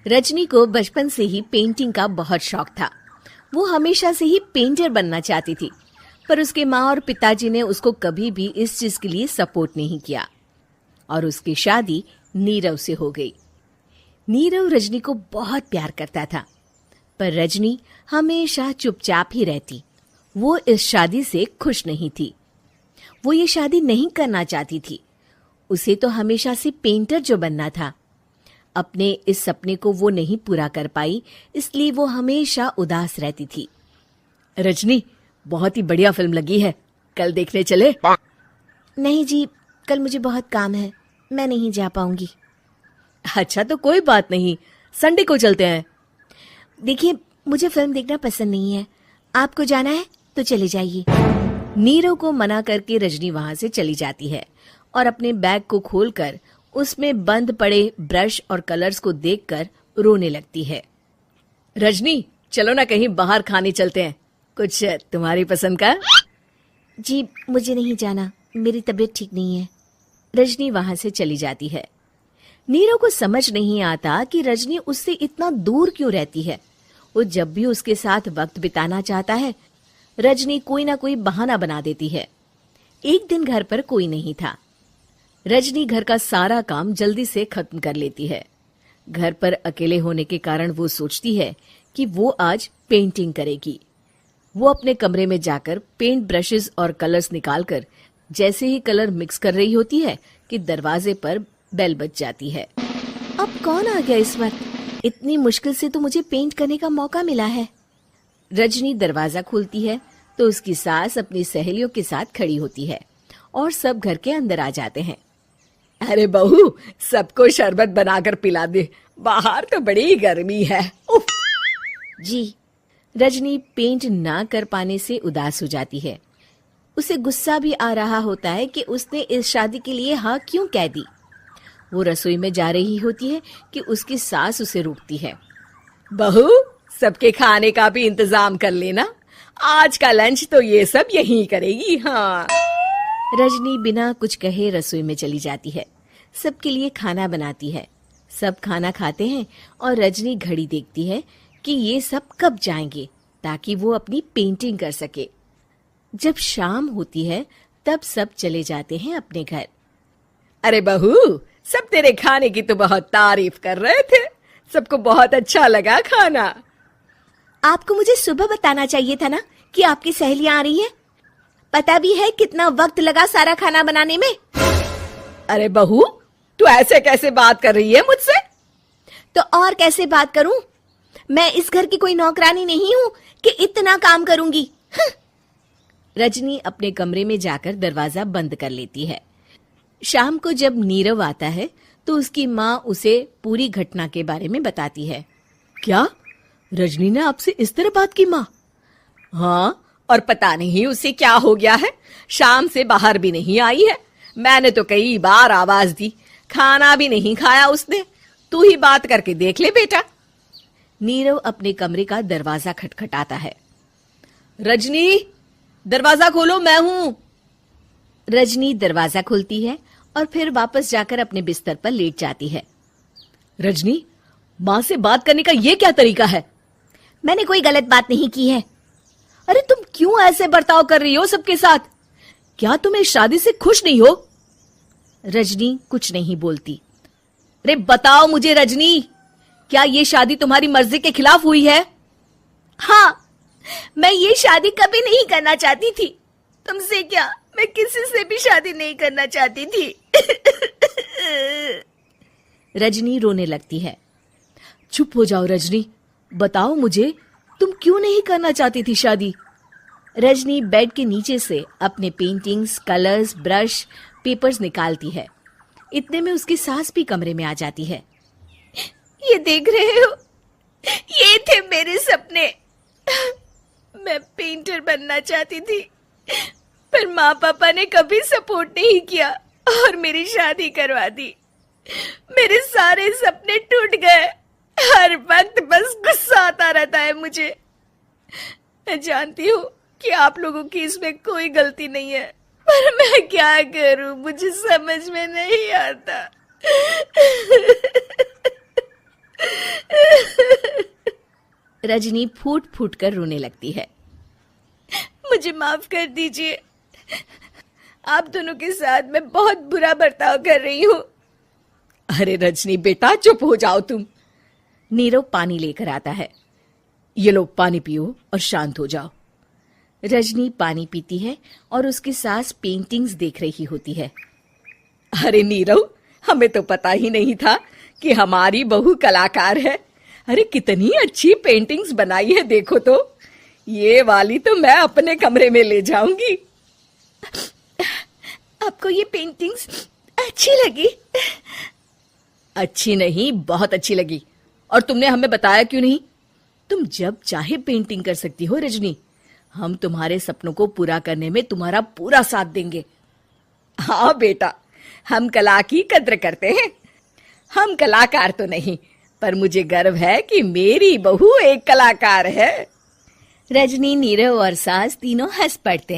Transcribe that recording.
रजनी को बचपन से ही पेंटिंग का बहुत शौक था। वो हमेशा से ही पेंटर बनना चाहती थी, पर उसके माँ और पिताजी ने उसको कभी भी इस चीज के लिए सपोर्ट नहीं किया और उसकी शादी नीरव से हो गई। नीरव रजनी को बहुत प्यार करता था, पर रजनी हमेशा चुपचाप ही रहती। वो इस शादी से खुश नहीं थी। वो ये शादी नहीं करना चाहती थी। उसे तो हमेशा से पेंटर जो बनना था। अपने इस सपने को वो नहीं पूरा कर पाई, इसलिए वो हमेशा उदास रहती थी। रजनी, बहुत ही बढ़िया फिल्म लगी है, कल देखने चले? नहीं जी, कल मुझे बहुत काम है, मैं नहीं जा पाऊंगी। अच्छा तो कोई बात नहीं, संडे को चलते हैं। देखिए, मुझे फिल्म देखना पसंद नहीं है। आपको जाना है तो चले जाइए। नीरव को मना करके रजनी वहां से चली जाती है और अपने बैग को खोलकर उसमें बंद पड़े ब्रश और कलर्स को देखकर रोने लगती है। रजनी, चलो ना कहीं बाहर खाने चलते हैं, कुछ तुम्हारी पसंद का। जी, मुझे नहीं जाना, मेरी तबीयत ठीक नहीं है। रजनी वहां से चली जाती है। नीरव को समझ नहीं आता कि रजनी उससे इतना दूर क्यों रहती है। वो जब भी उसके साथ वक्त बिताना चाहता है, रजनी कोई ना कोई बहाना बना देती है। एक दिन घर पर कोई नहीं था। रजनी घर का सारा काम जल्दी से खत्म कर लेती है। घर पर अकेले होने के कारण वो सोचती है कि वो आज पेंटिंग करेगी। वो अपने कमरे में जाकर पेंट ब्रशेस और कलर्स निकालकर जैसे ही कलर मिक्स कर रही होती है कि दरवाजे पर बेल बज जाती है। अब कौन आ गया इस वक्त? इतनी मुश्किल से तो मुझे पेंट करने का मौका मिला है। रजनी दरवाजा खोलती है तो उसकी सास अपनी सहेलियों के साथ खड़ी होती है और सब घर के अंदर आ जाते हैं। अरे बहू, सबको शरबत बनाकर पिला दे, बाहर तो बड़ी गर्मी है। उफ। जी। रजनी पेंट ना कर पाने से उदास हो जाती है। उसे गुस्सा भी आ रहा होता है कि उसने इस शादी के लिए हाँ क्यों कह दी। वो रसोई में जा रही होती है कि उसकी सास उसे रोकती है। बहू, सबके खाने का भी इंतजाम कर लेना, आज का लंच तो ये सब यहीं करेगी। हाँ। रजनी बिना कुछ कहे रसोई में चली जाती है। सबके लिए खाना बनाती है। सब खाना खाते हैं और रजनी घड़ी देखती है कि ये सब कब जाएंगे ताकि वो अपनी पेंटिंग कर सके। जब शाम होती है तब सब चले जाते हैं अपने घर। अरे बहू, सब तेरे खाने की तो बहुत तारीफ कर रहे थे, सबको बहुत अच्छा लगा खाना। आपको मुझे सुबह बताना चाहिए था ना कि आपकी सहेलियां आ रही है। पता भी है कितना वक्त लगा सारा खाना बनाने में। अरे बहू, तू ऐसे कैसे बात कर रही है मुझसे? तो और कैसे बात करूं? मैं इस घर की कोई नौकरानी नहीं हूं कि इतना काम करूंगी। रजनी अपने कमरे में जाकर दरवाजा बंद कर लेती है। शाम को जब नीरव आता है तो उसकी माँ उसे पूरी घटना के बारे में बताती है। क्या रजनी ने आपसे इस तरह बात की माँ? हाँ, और पता नहीं उसे क्या हो गया है, शाम से बाहर भी नहीं आई है। मैंने तो कई बार आवाज दी, खाना भी नहीं खाया उसने। तू ही बात करके देख ले बेटा। नीरव अपने कमरे का दरवाजा खटखटाता है। रजनी, दरवाजा खोलो, मैं हूं। रजनी दरवाजा खोलती है और फिर वापस जाकर अपने बिस्तर पर लेट जाती है। रजनी, माँ से बात करने का ये क्या तरीका है? मैंने कोई गलत बात नहीं की है। अरे तुम क्यों ऐसे बर्ताव कर रही हो सबके साथ? क्या तुम इस शादी से खुश नहीं हो? रजनी कुछ नहीं बोलती। अरे बताओ मुझे रजनी, क्या ये शादी तुम्हारी मर्जी के खिलाफ हुई है? हाँ, मैं ये शादी कभी नहीं करना चाहती थी। तुमसे क्या, मैं किसी से भी शादी नहीं करना चाहती थी। रजनी रोने लगती है। चुप हो जाओ रजनी, बताओ मुझे, तुम क्यों नहीं करना चाहती थी शादी? रजनी बेड के नीचे से अपने पेंटिंग्स, कलर्स, ब्रश, पेपर्स निकालती है। इतने में उसकी सास भी कमरे में आ जाती है। ये देख रहे हो, ये थे मेरे सपने। मैं पेंटर बनना चाहती थी, पर माँ पापा ने कभी सपोर्ट नहीं किया और मेरी शादी करवा दी। मेरे सारे सपने टूट गए। हर वक्त बस गुस्सा आता रहता है मुझे। मैं जानती हूँ कि आप लोगों की इसमें कोई गलती नहीं है, पर मैं क्या करूं, मुझे समझ में नहीं आता। रजनी फूट फूट कर रोने लगती है। मुझे माफ कर दीजिए, आप दोनों के साथ मैं बहुत बुरा बर्ताव कर रही हूँ। अरे रजनी बेटा, चुप हो जाओ तुम। नीरव पानी लेकर आता है। ये लो पानी पियो और शांत हो जाओ। रजनी पानी पीती है और उसकी सास पेंटिंग्स देख रही होती है। अरे नीरव, हमें तो पता ही नहीं था कि हमारी बहू कलाकार है। अरे कितनी अच्छी पेंटिंग्स बनाई है, देखो तो। ये वाली तो मैं अपने कमरे में ले जाऊंगी। आपको ये पेंटिंग्स अच्छी लगी? अच्छी नहीं, बहुत अच्छी लगी। और तुमने हमें बताया क्यों नहीं? तुम जब चाहे पेंटिंग कर सकती हो रजनी। हम तुम्हारे सपनों को पूरा करने में तुम्हारा पूरा साथ देंगे। हाँ बेटा, हम कला की कद्र करते हैं। हम कलाकार तो नहीं, पर मुझे गर्व है कि मेरी बहू एक कलाकार है। रजनी, नीरव और सास तीनों हंस पड़ते हैं।